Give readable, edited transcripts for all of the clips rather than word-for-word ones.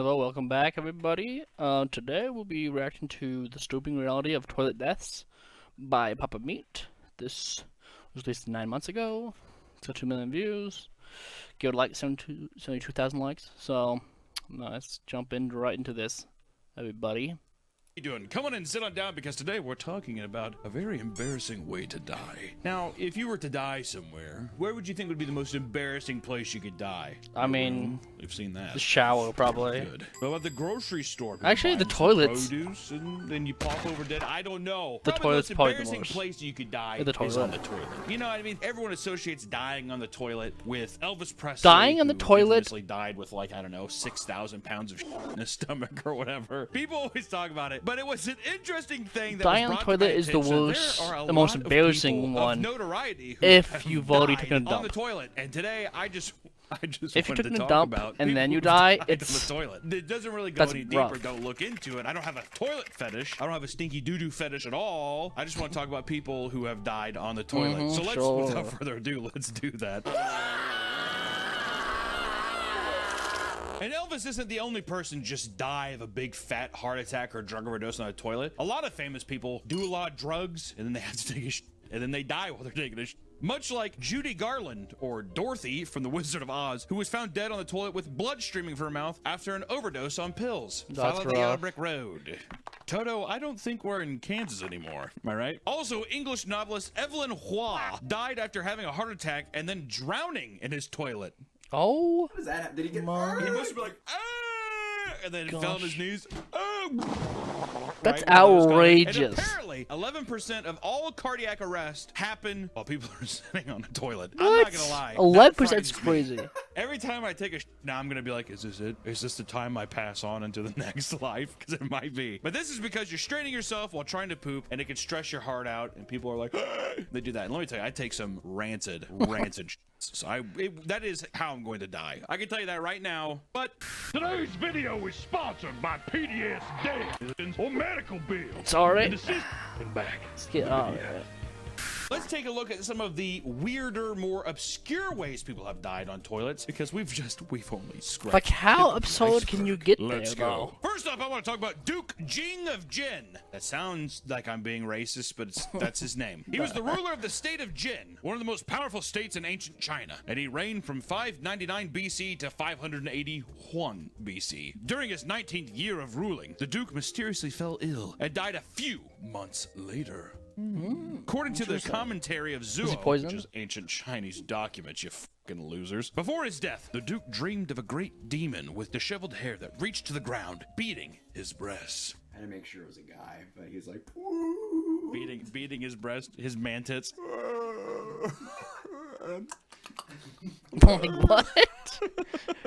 Hello, welcome back, everybody. Today we'll be reacting to The Stooping Reality of Toilet Deaths by Papameat. This was released 9 months ago. It's got 2 million views. Give it a like, 72,000 likes. So, let's jump right into this, everybody. How you doing? Come on and sit on down because today we're talking about a very embarrassing way to die. Now, if you were to die somewhere, where would you think would be the most embarrassing place you could die? I mean, we've seen that. The shower, probably. Good. What about the grocery store? Actually, the toilets. Produce and then you pop over dead. I don't know. The toilet's probably the most embarrassing place you could die the is on the toilet. You know what I mean? Everyone associates dying on the toilet with Elvis Presley. Dying on the toilet? Who died with like, I don't know, 6,000 pounds of shit in his stomach or whatever. People always talk about it, but it was an interesting thing that dying on the toilet is the worst, the most embarrassing one. If you've already taken a dump on the toilet, and today I just if you wanted took to a talk dump about and then you who die, died it's on the toilet. It doesn't really go any deeper. rough. Don't look into it. I don't have a toilet fetish. I don't have a stinky doo-doo fetish at all. I just want to talk about people who have died on the toilet. So let's, without further ado, let's do that. And Elvis isn't the only person just die of a big fat heart attack or drug overdose on a toilet. A lot of famous people do a lot of drugs and then they have to take a shit, and then they die while they're taking a shit. Much like Judy Garland, or Dorothy from The Wizard of Oz, who was found dead on the toilet with blood streaming from her mouth after an overdose on pills. Follow the yellow brick road. Toto, I don't think we're in Kansas anymore. Am I right? Also, English novelist Evelyn Waugh died after having a heart attack and then drowning in his toilet. Oh, what does that? Did he get? He must be like, ah! And then he fell on his knees. Oh! That's outrageous. And apparently, 11% of all cardiac arrests happen while people are sitting on the toilet. What? I'm not gonna lie. 11% is crazy. Every time I take a now I'm gonna be like, is this it? Is this the time I pass on into the next life? Because it might be. But this is because you're straining yourself while trying to poop, and it can stress your heart out, and people are like, ah! They do that. And let me tell you, I take some rancid so that is how I'm going to die. I can tell you that right now. But today's video is sponsored by PDS Dead or Medical Bills. It's alright. Back. Let's get on it. Let's take a look at some of the weirder, more obscure ways people have died on toilets, because we've only scratched. Like, how absurd can you get there? Let's go. First up, I want to talk about Duke Jing of Jin. That sounds like I'm being racist, but that's his name. He was the ruler of the state of Jin, one of the most powerful states in ancient China, and he reigned from 599 BC to 581 BC. During his 19th year of ruling, the Duke mysteriously fell ill and died a few months later. According to the commentary of Zuo, which is ancient Chinese documents, you fucking losers. Before his death, the Duke dreamed of a great demon with disheveled hair that reached to the ground, beating his breasts. I had to make sure it was a guy, but he was like, beating his breast, his man-tits. Like, what?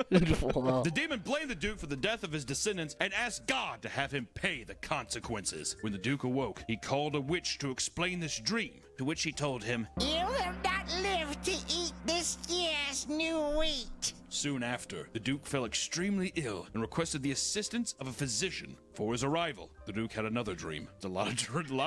The demon blamed the Duke for the death of his descendants and asked God to have him pay the consequences. When the Duke awoke, he called a witch to explain this dream, to which he told him, "You will not live to eat this year's new wheat." Soon after, the Duke fell extremely ill and requested the assistance of a physician. For his arrival, the Duke had another dream. It's a lot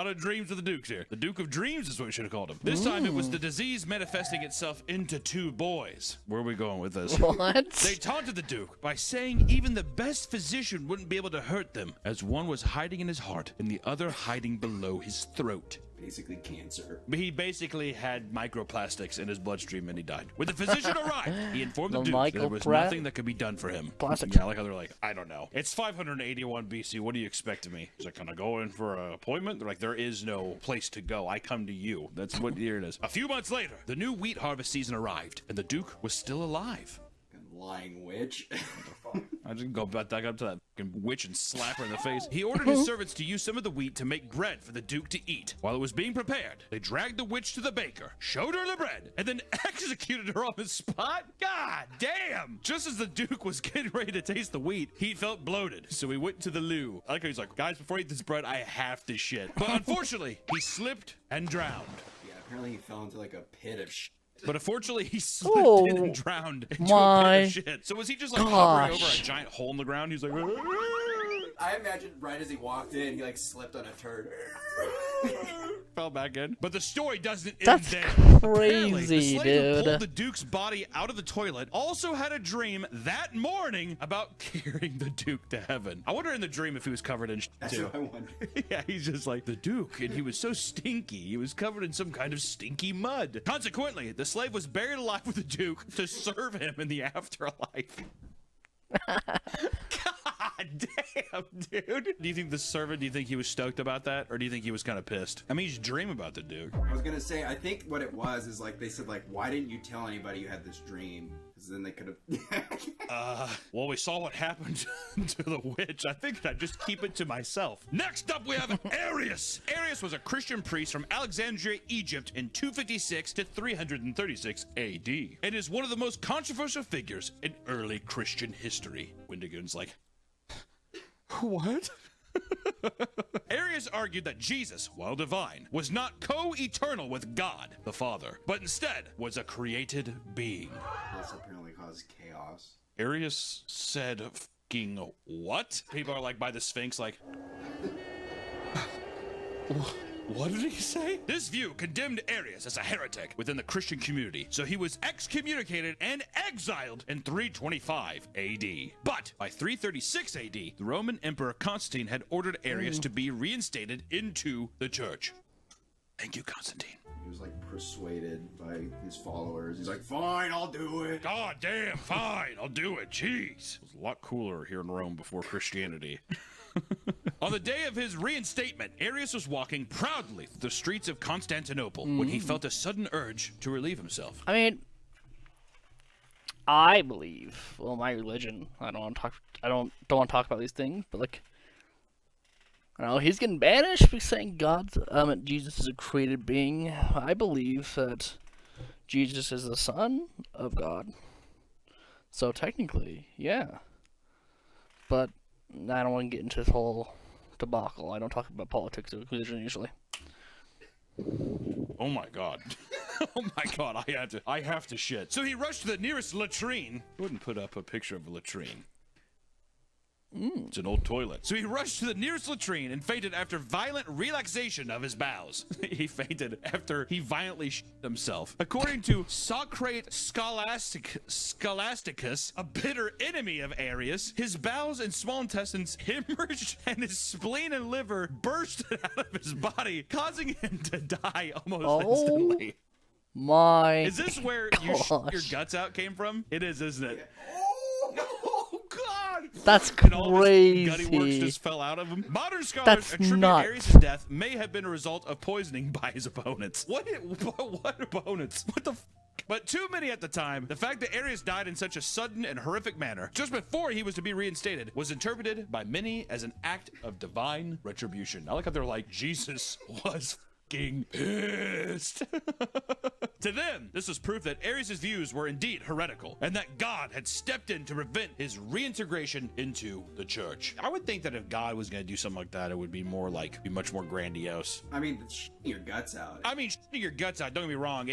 of dreams of the Dukes here. The Duke of Dreams is what we should have called him. This time it was the disease manifesting itself into 2 boys. Where are we going with this? What? They taunted the Duke by saying even the best physician wouldn't be able to hurt them, as one was hiding in his heart and the other hiding below his throat. basically cancer. He basically had microplastics in his bloodstream and he died. When the physician arrived, he informed the Duke that there was nothing that could be done for him. Plastics. Yeah, like how they're like, I don't know. It's 581 BC. What do you expect of me? He's like, can I go in for an appointment? They're like, there is no place to go. I come to you. That's what here it is. A few months later, the new wheat harvest season arrived, and the Duke was still alive. Lying witch. I just go back up to that fucking witch and slap her in the face. He ordered his servants to use some of the wheat to make bread for the Duke to eat. While it was being prepared, they dragged the witch to the baker, showed her the bread, and then executed her on the spot. God damn! Just as the Duke was getting ready to taste the wheat, he felt bloated, so he went to the loo. I like how he's like, guys, before I eat this bread, I have to shit. But unfortunately, he slipped and drowned. Yeah, apparently he fell into like a pit of shit. But unfortunately, he slipped in and drowned into a pit of shit. So was he just like hovering over a giant hole in the ground? He's like, I imagine right as he walked in, he like slipped on a turd. Fell back in. But the story doesn't end That's there. Apparently, the crazy, slave who dude. pulled the Duke's body out of the toilet also had a dream that morning about carrying the Duke to heaven. I wonder in the dream if he was covered in That's too. what I wonder. Yeah, he's just like the Duke, and he was so stinky. He was covered in some kind of stinky mud. Consequently, the slave was buried alive with the Duke to serve him in the afterlife. God damn, dude. Do you think the servant, do you think he was stoked about that? Or do you think he was kind of pissed? I mean, he's dreaming about the Duke. I was gonna say, I think what it was is like they said, like, why didn't you tell anybody you had this dream? Because then they could have. Well, we saw what happened to the witch. I figured I'd just keep it to myself. Next up, we have Arius. Arius was a Christian priest from Alexandria, Egypt in 256 to 336 AD. And is one of the most controversial figures in early Christian history. Windigoon's like, what? Arius argued that Jesus, while divine, was not co-eternal with God, the Father, but instead was a created being. This apparently caused chaos. Arius said, "Fucking what?" People are like by the Sphinx, like, what did he say? This view condemned Arius as a heretic within the Christian community, so he was excommunicated and exiled in 325 AD. But by 336 AD, the Roman Emperor Constantine had ordered Arius to be reinstated into the church. Thank you, Constantine. He was like persuaded by his followers. He's like, fine, I'll do it. God damn, fine, I'll do it. Jeez. It was a lot cooler here in Rome before Christianity. On the day of his reinstatement, Arius was walking proudly through the streets of Constantinople when he felt a sudden urge to relieve himself. I mean, I believe, well, my religion. I don't want to talk about these things, but like, I don't know, he's getting banished for saying Jesus is a created being. I believe that Jesus is the Son of God. So technically, yeah. But I don't want to get into this whole debacle. I don't talk about politics or religion usually. Oh my god. Oh my god, I have to shit. So he rushed to the nearest latrine. I wouldn't put up a picture of a latrine. It's an old toilet. So he rushed to the nearest latrine and fainted after violent relaxation of his bowels. He fainted after he violently shit himself. According to Socrate Scholasticus, a bitter enemy of Arius, his bowels and small intestines hemorrhaged and his spleen and liver bursted out of his body, causing him to die almost instantly. My Is this where you shit your guts out came from? It is, isn't it? Oh, God! That's And all of his crazy. gutty works just fell out of him. Modern scholars That's attribute nuts. Arius' death may have been a result of poisoning by his opponents. What opponents? What the f? But too many at the time, the fact that Arius died in such a sudden and horrific manner, just before he was to be reinstated, was interpreted by many as an act of divine retribution. I like how they're like, Jesus was fucking pissed. To them, this was proof that Arius' views were indeed heretical, and that God had stepped in to prevent his reintegration into the church. I would think that if God was going to do something like that, it would be more like, be much more grandiose. I mean, shitting your guts out. I mean, shitting your guts out, don't get me wrong,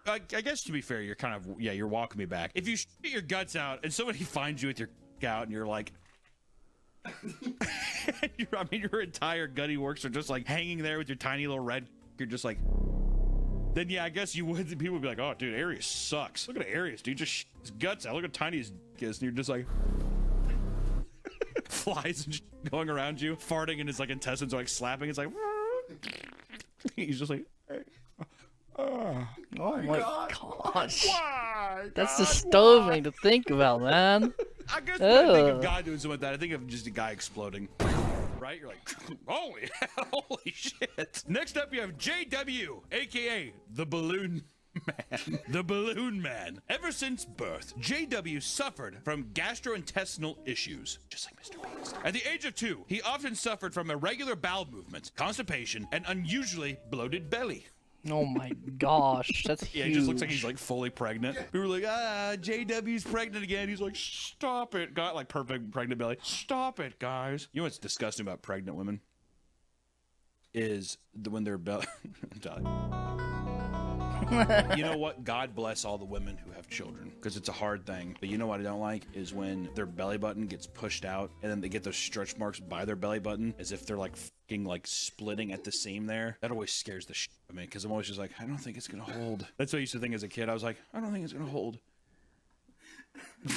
I guess to be fair, you're kind of, yeah, you're walking me back. If you shit your guts out and somebody finds you with your out and you're like, your entire gutty works are just like hanging there with your tiny little red, you're just like, then yeah, I guess you would. People would be like, "Oh, dude, Arius sucks. Look at Arius, dude. Just his guts out. Look how tiny his dick is." And you're just like, flies and going around you, farting, and his like intestines are like slapping. It's like, he's just like, Oh my gosh. why? That's disturbing to think about, man. I guess when I think Ugh. of God doing something like that, I think of just a guy exploding. Right? You're like, holy hell, holy shit. Next up, you have JW, aka the Balloon Man. The Balloon Man. Ever since birth, JW suffered from gastrointestinal issues, just like Mr. Beast. At the age of 2, he often suffered from irregular bowel movements, constipation, and unusually bloated belly. Oh my gosh, that's huge. Yeah, he just looks like he's like fully pregnant. We were like, JW's pregnant again. He's like, stop it. Got like perfect pregnant belly. Stop it, guys. You know what's disgusting about pregnant women? Is when their belly. You know what? God bless all the women who have children, because it's a hard thing. But you know what I don't like is when their belly button gets pushed out and then they get those stretch marks by their belly button as if they're like fucking like splitting at the seam there. That always scares the shit out of me, because I'm always just like, I don't think it's gonna hold. That's what I used to think as a kid. I was like, I don't think it's gonna hold.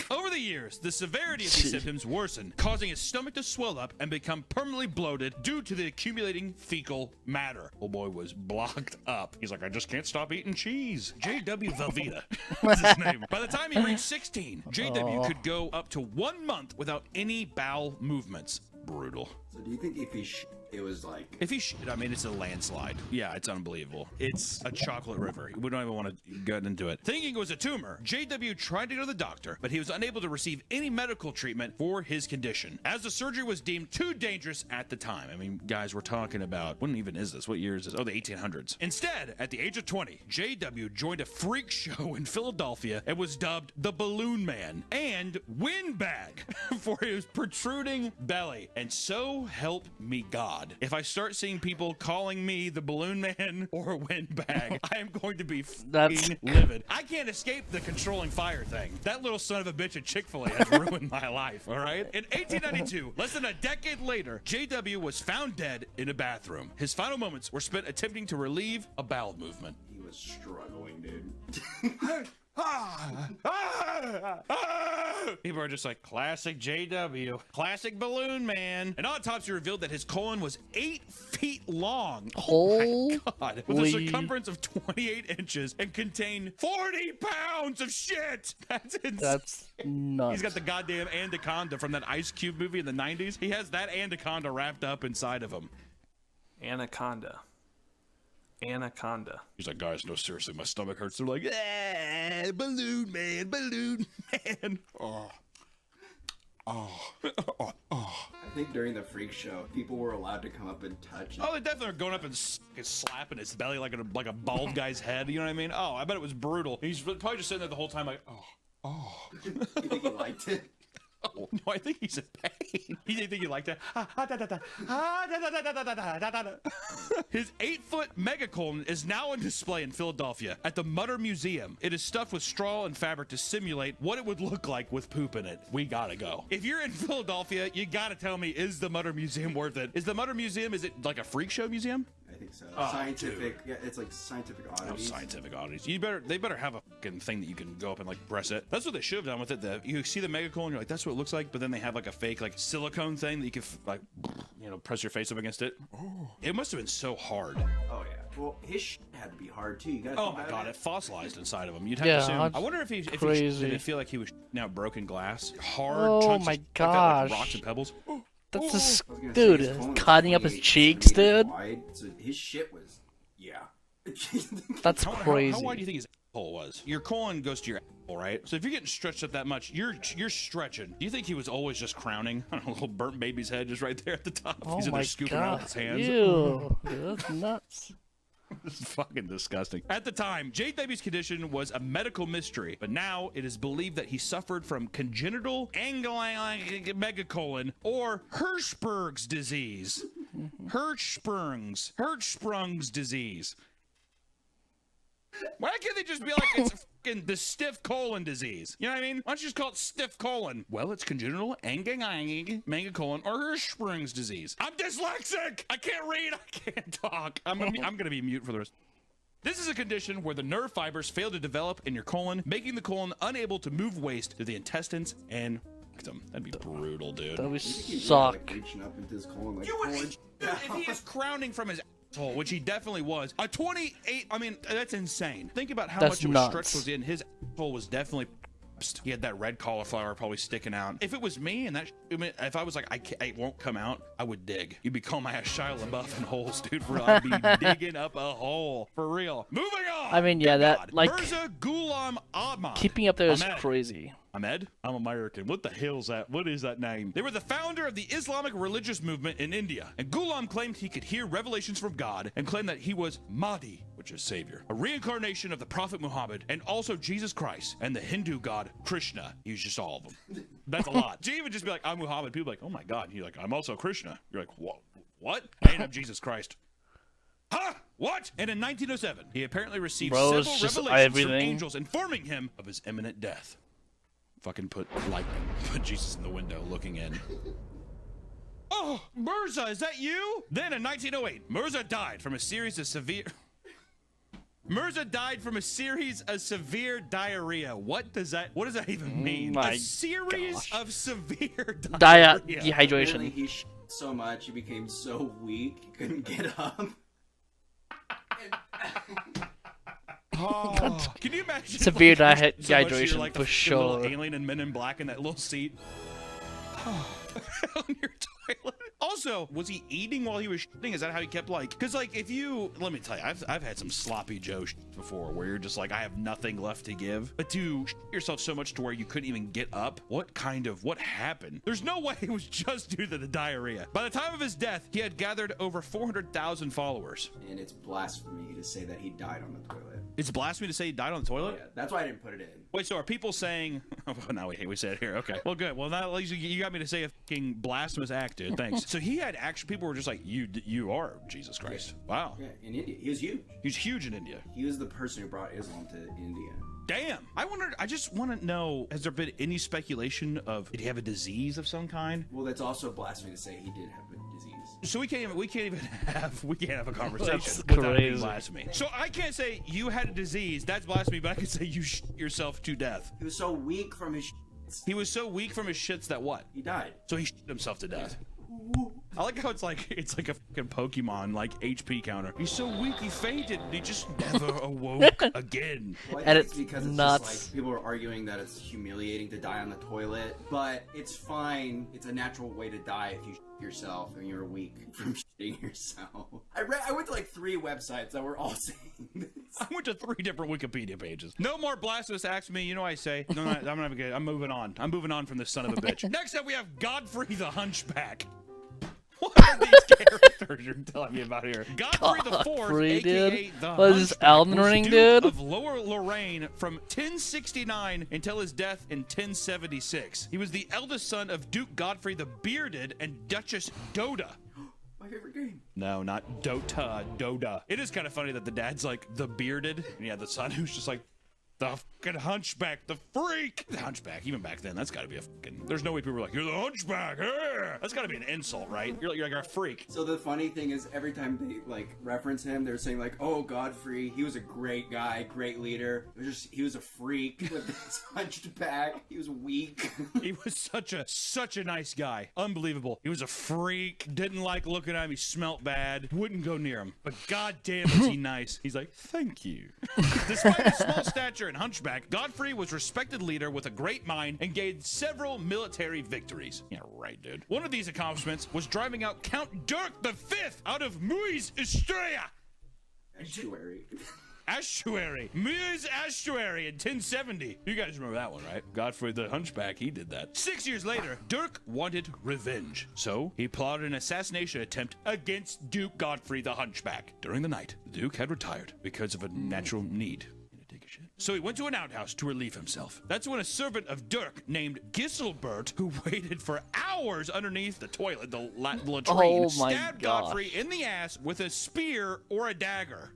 Over the years, the severity of these symptoms worsened, causing his stomach to swell up and become permanently bloated due to the accumulating fecal matter. Old boy was blocked up. He's like, I just can't stop eating cheese. J.W. Velveeta was his name. By the time he reached 16, J.W. could go up to 1 month without any bowel movements. Brutal. So do you think if he it was like... If he shit, I mean, it's a landslide. Yeah, it's unbelievable. It's a chocolate river. We don't even want to get into it. Thinking it was a tumor, JW tried to go to the doctor, but he was unable to receive any medical treatment for his condition, as the surgery was deemed too dangerous at the time. I mean, guys, we're talking about, when even is this? What year is this? Oh, the 1800s. Instead, at the age of 20, JW joined a freak show in Philadelphia and was dubbed the Balloon Man and Windbag for his protruding belly. And so help me God, if I start seeing people calling me the Balloon Man or Windbag, I am going to be fucking livid. I can't escape the controlling fire thing. That little son of a bitch at Chick-fil-A has ruined my life, all right? In 1892, less than a decade later, JW was found dead in a bathroom. His final moments were spent attempting to relieve a bowel movement. He was struggling, dude. People are just like, classic JW, classic Balloon Man. An autopsy revealed that his colon was 8 feet long. Oh my God. With a circumference of 28 inches and contained 40 pounds of shit. That's insane. That's nuts. He's got the goddamn anaconda from that Ice Cube movie in the 90s. He has that anaconda wrapped up inside of him. Anaconda. He's like, guys, no, seriously, my stomach hurts. They're like, Balloon Man, Balloon Man. I think during the freak show, people were allowed to come up and touch. Oh, they definitely are going up and slapping his belly like a bald guy's head. You know what I mean? Oh, I bet it was brutal. He's probably just sitting there the whole time like, You think he liked it? Oh, no, I think he's in pain. You think he liked that? His 8-foot megacolon is now on display in Philadelphia at the Mutter Museum. It is stuffed with straw and fabric to simulate what it would look like with poop in it. We gotta go. If you're in Philadelphia, you gotta tell me, is the Mutter Museum worth it? Is the Mutter Museum, is it like a freak show museum? I think so. Scientific, yeah, it's like scientific oddities. Oh, scientific oddities. They better have a fucking thing that you can go up and like press it. That's what they should have done with it. You see the megacolon, you're like, that's what it looks like. But then they have like a fake like silicone thing that you can like, press your face up against it. Oh. It must have been so hard. Oh yeah. Well, his shit had to be hard too. You gotta oh my God, it fossilized inside of him. You'd have to assume. I wonder if he did it feel like he was now broken glass, hard chunks my like gosh, that, like rocks and pebbles. That's just, dude, cutting up his cheeks, dude. Wide, so his shit was, yeah. That's crazy. How wide do you think his asshole was? Your colon goes to your asshole, right? So if you're getting stretched up that much, you're stretching. Do you think he was always just crowning? A little burnt baby's head just right there at the top. Oh He's in there scooping out with his hands. Ew, that's nuts. This is fucking disgusting. At the time, JW's condition was a medical mystery, but now it is believed that he suffered from congenital megacolon or Hirschberg's disease. Hirschsprung's disease. Why can't they just be like, it's fucking the stiff colon disease? You know what I mean? Why don't you just call it stiff colon? Well, it's congenital megacolon or Hirschsprung's disease. I'm dyslexic! I can't read, I can't talk. I'm gonna be mute for the rest. This is a condition where the nerve fibers fail to develop in your colon, making the colon unable to move waste to the intestines and rectum. That'd be brutal, dude. That would suck. Like, reaching up into his colon, like, if he is crowning from his asshole, which he definitely was, a 28, I mean, that's insane. Think about how much of a stretch was in. His asshole was definitely, he had that red cauliflower probably sticking out. If it was me and that, if I was like, it won't come out, I would dig. You'd be calling my ass Shia LaBeouf in holes, dude. For real. I'd be digging up a hole. For real. Moving on. I mean, yeah, that, like, Mirza Ghulam Ahmad. Keeping up there is crazy. Ahmed? I'm American. What the hell's that? What is that name? They were the founder of the Islamic religious movement in India, and Ghulam claimed he could hear revelations from God and claimed that he was Mahdi, which is Savior, a reincarnation of the Prophet Muhammad and also Jesus Christ and the Hindu god Krishna. He was just all of them. That's a lot. To even just be like, I'm Muhammad, people are like, oh my God. And you're like, I'm also Krishna. You're like, what? And I'm Jesus Christ. Huh? What? And in 1907, he apparently received Bro, several it's just revelations from everything. angels informing him of his imminent death. Fucking put lightning. Put Jesus in the window looking in. Oh, Mirza, is that you? Then in 1908, Mirza died from a series of severe diarrhea. What does that even mean? My a series gosh. of severe diarrhea. Apparently, Dehydration. he so much he became so weak he couldn't get up. Oh, can you imagine? Severe like, so much dehydration you're like for the little sure. alien and Men in Black in that little seat on your toilet. Also, was he eating while he was shitting? Is that how he kept like? Because like, if you let me tell you, I've had some sloppy Joe before where you're just like, I have nothing left to give. But to shit yourself so much to where you couldn't even get up, what happened? There's no way it was just due to the diarrhea. By the time of his death, he had gathered over 400,000 followers. And it's blasphemy to say that he died on the toilet. It's blasphemy to say he died on the toilet. Yeah, that's why I didn't put it in. Wait, so are people saying? Oh, now we said it here. Okay, well, good. Well, now at least you got me to say a fucking blasphemous act, dude. Thanks. So he had actually people were just like, you are Jesus Christ. Yeah. Wow. Yeah, in India, he was huge. He's huge in India. He was the person who brought Islam to India. Damn. I just want to know, has there been any speculation of, did he have a disease of some kind? Well, that's also blasphemy to say he did have a disease. So we can't have a conversation That's without being crazy. blasphemy. So I can't say you had a disease, that's blasphemy, but I can say you shit yourself to death. He was so weak from his He was so weak from his shits that what? he died. So he shit himself to death. I like how it's like a fucking Pokemon like HP counter. He's so weak he fainted and he just never awoke again. Well, I And think it's because it's nuts. just like people are arguing that it's humiliating to die on the toilet, but it's fine. It's a natural way to die if you shit yourself and you're weak from shitting yourself. I went to like 3 websites that were all saying this. I went to 3 different Wikipedia pages. No more blasphemous acts me. You know what I say? No, I'm not good. I'm moving on. I'm moving on from this son of a bitch. Next up, we have Godfrey the Hunchback. What are these characters you're telling me about here? Godfrey the Fourth, Godfrey, aka dude? the What is this, Hunchback, Elden was Ring, Duke dude? of Lower Lorraine from 1069 until his death in 1076. He was the eldest son of Duke Godfrey the Bearded and Duchess Doda. My favorite game. No, not Dota, Doda. It is kind of funny that the dad's like the Bearded, and yeah, the son who's just like the fucking hunchback, the freak. The hunchback, even back then, that's got to be a fucking. There's no way people were like, you're the hunchback. Yeah. That's got to be an insult, right? You're like a freak. So the funny thing is, every time they like reference him, they're saying like, "Oh, Godfrey, he was a great guy, great leader. It was just he was a freak with his hunched back. He was weak." He was such a nice guy. Unbelievable. He was a freak. Didn't like looking at him. He smelt bad. Wouldn't go near him. But goddamn is he nice. He's like, thank you. Despite his small stature and hunchback, Godfrey was a respected leader with a great mind and gained several military victories. Yeah, right, dude. One of these accomplishments was driving out Count Dirk V out of Muis Istria. Estuary. Muis Estuary in 1070. You guys remember that one, right? Godfrey the Hunchback, he did that. 6 years later, Dirk wanted revenge. So he plotted an assassination attempt against Duke Godfrey the Hunchback. During the night, the Duke had retired because of a natural need. So he went to an outhouse to relieve himself. That's when a servant of Dirk named Giselbert, who waited for hours underneath the toilet, the latrine, Oh my stabbed gosh. Godfrey in the ass with a spear or a dagger.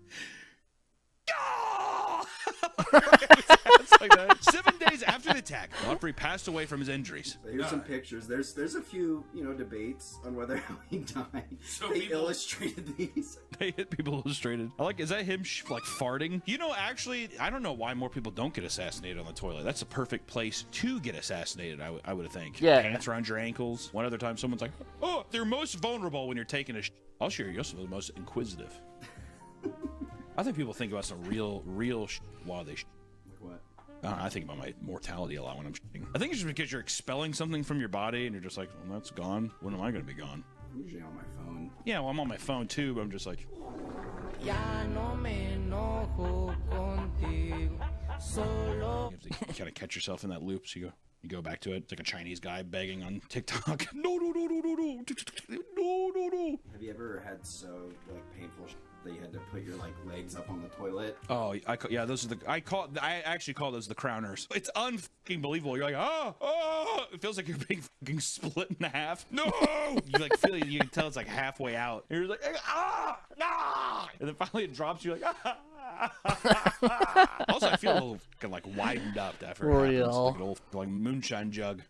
Like that. 7 days after the attack, Godfrey passed away from his injuries. Here's some pictures. There's a few, debates on whether how he died. So they people- illustrated these. They hit people illustrated. I like, is that him like farting? Actually, I don't know why more people don't get assassinated on the toilet. That's a perfect place to get assassinated, I would think. Yeah. Pants around your ankles. One other time someone's like, oh, they're most vulnerable when you're taking a I'll share you're also the most inquisitive. I think people think about some real while they Like what? I think about my mortality a lot when I'm shitting. I think it's just because you're expelling something from your body and you're just like, well, that's gone. When am I going to be gone? I'm usually on my phone. Yeah, well, I'm on my phone too, but I'm just like, Ya no me enojo contigo, solo you kind of catch yourself in that loop. So you go, You go back to it. It's like a Chinese guy begging on TikTok. No, no, no, no, no, no, no, no, no. Have you ever had so like painful that you had to put your like legs up on the toilet? Oh, yeah, those are the I actually call those the crowners. It's unfucking believable. You're like, oh, it feels like you're being fucking split in half. No, you like feel you can tell it's like halfway out. And you're like, and then finally it drops. You're like, Also, I feel a little fucking, like widened up after it happens. Like an old like moonshine jug.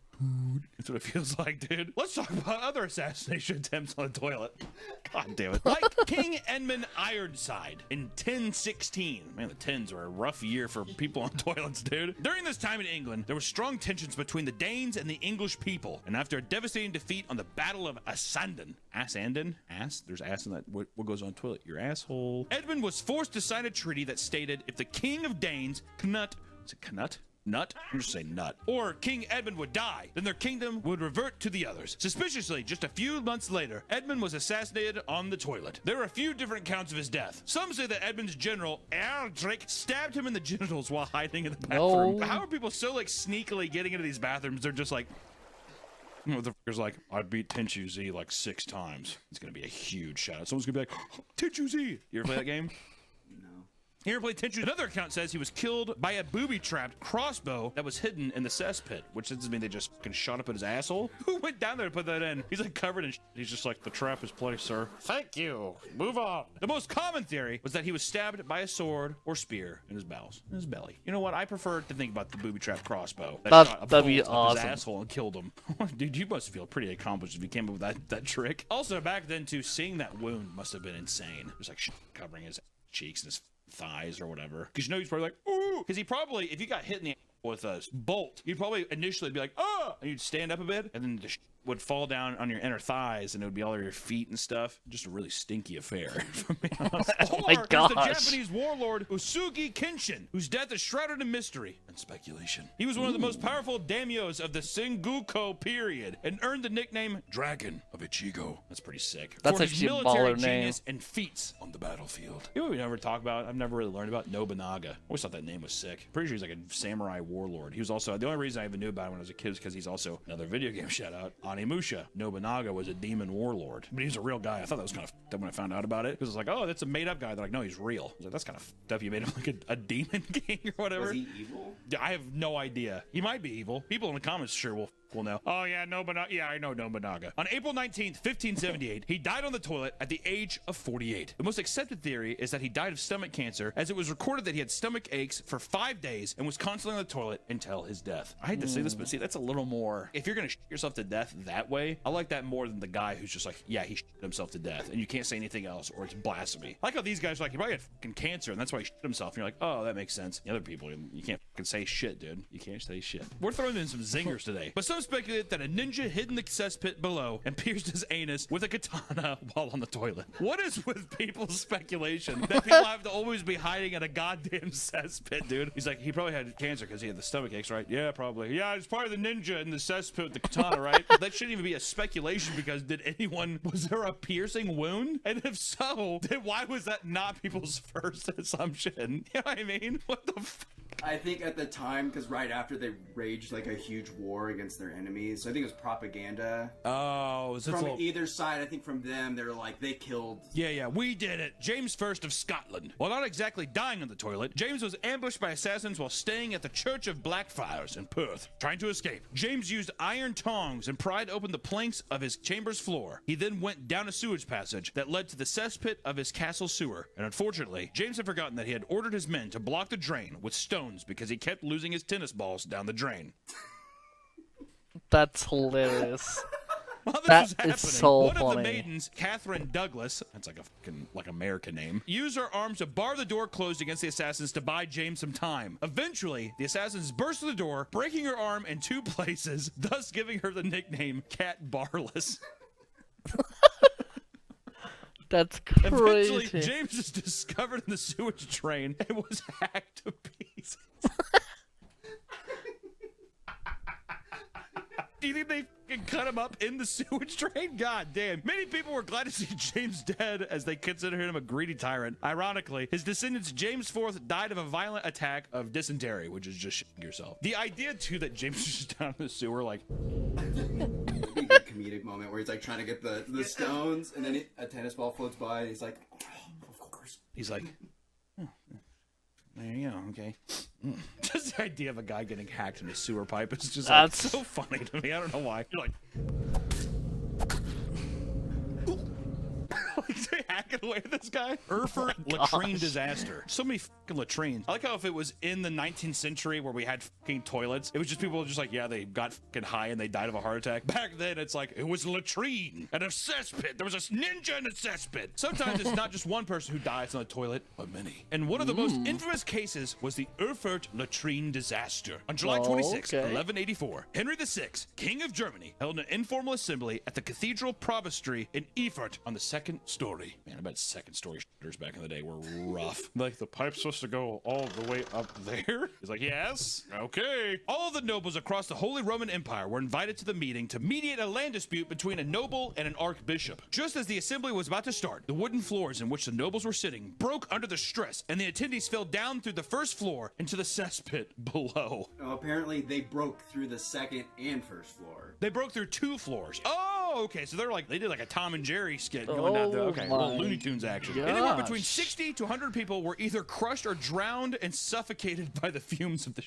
That's what it feels like, dude. Let's talk about other assassination attempts on the toilet. God damn it. Like King Edmund Ironside in 1016. Man, the 10s were a rough year for people on toilets, dude. During this time in England, there were strong tensions between the Danes and the English people. And after a devastating defeat on the Battle of Assanden. Ass? There's ass in that. What goes on the toilet? Your asshole. Edmund was forced to sign a treaty that stated if the King of Danes, Nut? I'm just saying nut. Or King Edmund would die, then their kingdom would revert to the others. Suspiciously, just a few months later, Edmund was assassinated on the toilet. There are a few different accounts of his death. Some say that Edmund's general, Erdrick, stabbed him in the genitals while hiding in the bathroom. No. How are people so like sneakily getting into these bathrooms? They're just like, you know, the f***er's like, I beat Tenchu Z like 6 times. It's gonna be a huge shout out. Someone's gonna be like, Tenchu Z. You ever play that game? He ever played Tenchu. Another account says he was killed by a booby-trapped crossbow that was hidden in the cesspit, which doesn't mean they just fucking shot up at his asshole. Who went down there to put that in? He's like covered in He's just like, the trap is placed, sir. Thank you. Move on. The most common theory was that he was stabbed by a sword or spear in his bowels, in his belly. You know what? I prefer to think about the booby-trapped crossbow that shot a that'd be bolt up awesome. his asshole and killed him. Dude, you must feel pretty accomplished if you came up with that trick. Also, back then, too, seeing that wound must have been insane. There's like covering his cheeks and his thighs or whatever, because you know he's probably like, ooh, because he probably, if you got hit in the with a bolt, you'd probably initially be like, oh, and you'd stand up a bit, and then the would fall down on your inner thighs, and it would be all over your feet and stuff. Just a really stinky affair. Oh my gosh. The Japanese warlord Usugi Kenshin, whose death is shrouded in mystery and speculation. He was one of the most powerful daimyos of the Sengoku period, and earned the nickname Dragon of Ichigo. That's pretty sick. That's for his actually a military baller name. genius and feats on the battlefield. You know what we never talk about? I've never really learned about Nobunaga. I always thought that name was sick. Pretty sure he's like a samurai warlord. He was also, the only reason I even knew about him when I was a kid is because he's also another video game shout out, Onimusha. Nobunaga was a demon warlord, but he was a real guy. I thought that was kind of dumb when I found out about it, because it's like, oh, that's a made up guy. They're like, no, he's real. I was like, that's kind of tough. You made him like a demon king or whatever. Was he evil? I have no idea. He might be evil. People in the comments sure will know. Oh yeah, Nobunaga. Yeah, I know Nobunaga. On April 19th, 1578, he died on the toilet at the age of 48. The most accepted theory is that he died of stomach cancer, as it was recorded that he had stomach aches for 5 days and was constantly on the toilet until his death. I hate to say this, but see, that's a little more, if you're gonna shit yourself to death that way, I like that more than the guy who's just like, yeah, he shit himself to death and you can't say anything else or it's blasphemy. I like how these guys are like, he probably had fucking cancer and that's why he shit himself, and you're like, oh, that makes sense. The other people, you can't fucking say shit, dude. You can't say shit. We're throwing in some zingers today, but some speculate that a ninja hid in the cesspit below and pierced his anus with a katana while on the toilet. What is with people's speculation that people have to always be hiding in a goddamn cesspit, dude? He's like, he probably had cancer because he had the stomach aches, right? Yeah, probably. Yeah, it's probably the ninja in the cesspit with the katana, right? That shouldn't even be a speculation, because was there a piercing wound? And if so, then why was that not people's first assumption? You know what I mean? What the f? I think at the time, because right after they waged like a huge war against their enemies, so I think it was propaganda. Oh, is it from either side? I think from them, they're like, they killed. Yeah, we did it. James I of Scotland. While not exactly dying on the toilet, James was ambushed by assassins while staying at the Church of Blackfriars in Perth, trying to escape. James used iron tongs and pried open the planks of his chamber's floor. He then went down a sewage passage that led to the cesspit of his castle sewer. And unfortunately, James had forgotten that he had ordered his men to block the drain with stones because he kept losing his tennis balls down the drain. That's hilarious. While this That was happening, is so one of the funny. maidens, Catherine Douglas, that's like a fucking American name, used her arms to bar the door closed against the assassins to buy James some time. Eventually, the assassins burst through the door, breaking her arm in 2 places, thus giving her the nickname Cat Barless. That's Eventually, crazy. James is discovered in the sewage drain and was hacked to pieces. Do you think they and cut him up in the sewage drain? God damn. Many people were glad to see James dead as they considered him a greedy tyrant. Ironically, his descendants James IV died of a violent attack of dysentery, which is just shitting yourself. The idea, too, that James was just down in the sewer, like... It'd be a good comedic moment where he's like trying to get the stones, and then a tennis ball floats by, and he's like, oh, of course. He's like... Oh, there you go, okay. Just the idea of a guy getting hacked in a sewer pipe is just like, so funny to me. I don't know why. You're like... like they hacking away at this guy. Erfurt latrine disaster. So many fucking latrines. I like how if it was in the 19th century where we had fucking toilets, it was just people just like, yeah, they got fucking high and they died of a heart attack. Back then, it's like, it was a latrine and a cesspit. There was a ninja in a cesspit. Sometimes it's not just one person who dies on the toilet, but many. And one of the most infamous cases was the Erfurt latrine disaster. On July 26, 1184, Henry VI, King of Germany, held an informal assembly at the Cathedral Provostry in Erfurt on the second story. Man, I bet second story shitters back in the day were rough. Like, the pipe's supposed to go all the way up there? He's like, yes, okay. All of the nobles across the Holy Roman Empire were invited to the meeting to mediate a land dispute between a noble and an archbishop. Just as the assembly was about to start, the wooden floors in which the nobles were sitting broke under the stress, and the attendees fell down through the first floor into the cesspit below. Oh, apparently they broke through the second and first floor. They broke through 2 floors. Oh, okay. So they did like a Tom and Jerry skit going down there. Okay, a little Looney Tunes action. Anywhere between 60 to 100 people were either crushed or drowned and suffocated by the fumes of the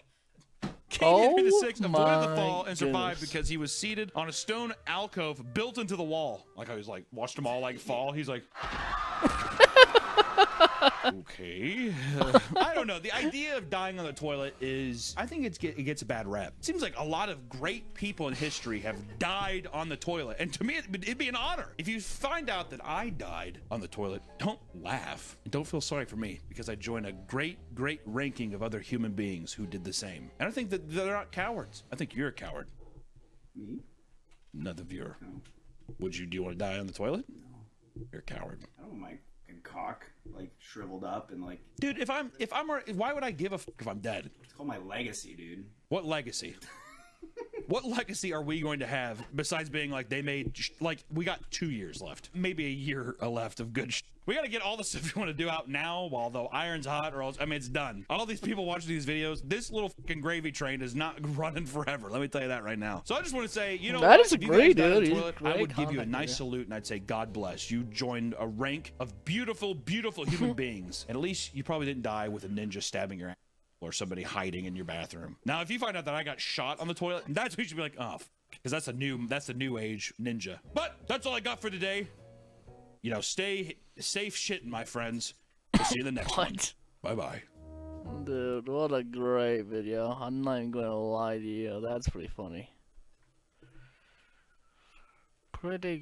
King Henry VI avoided the fall and survived because he was seated on a stone alcove built into the wall. Like how he's like, watched them all like fall. He's like... Okay. I don't know. The idea of dying on the toilet is, I think it gets a bad rep. It seems like a lot of great people in history have died on the toilet. And to me, it'd be an honor. If you find out that I died on the toilet, don't laugh. And don't feel sorry for me because I joined a great, great ranking of other human beings who did the same. And I think that they're not cowards. I think you're a coward. Me? Another viewer. No. Do you want to die on the toilet? No. You're a coward. I don't mind. Cock like shriveled up and like, dude, why would I give a fuck if I'm dead? It's called my legacy, dude. What legacy? What legacy are we going to have besides being like they made like we got 2 years left, maybe a year left of good we got to get all the stuff we want to do out now while the iron's hot, or else, I mean, it's done. All these people watching these videos, this little fucking gravy train is not running forever. Let me tell you that right now. So I just want to say, you know, that is a great dude. I would give you a nice salute and I'd say, God bless. You joined a rank of beautiful, beautiful human beings. And at least you probably didn't die with a ninja stabbing your ass or somebody hiding in your bathroom. Now, if you find out that I got shot on the toilet, that's when you should be like, oh, because that's the new age ninja. But that's all I got for today. You know, stay safe shitting, my friends. We'll see you in the next one. Bye-bye. Dude, what a great video. I'm not even gonna lie to you. That's pretty funny. Pretty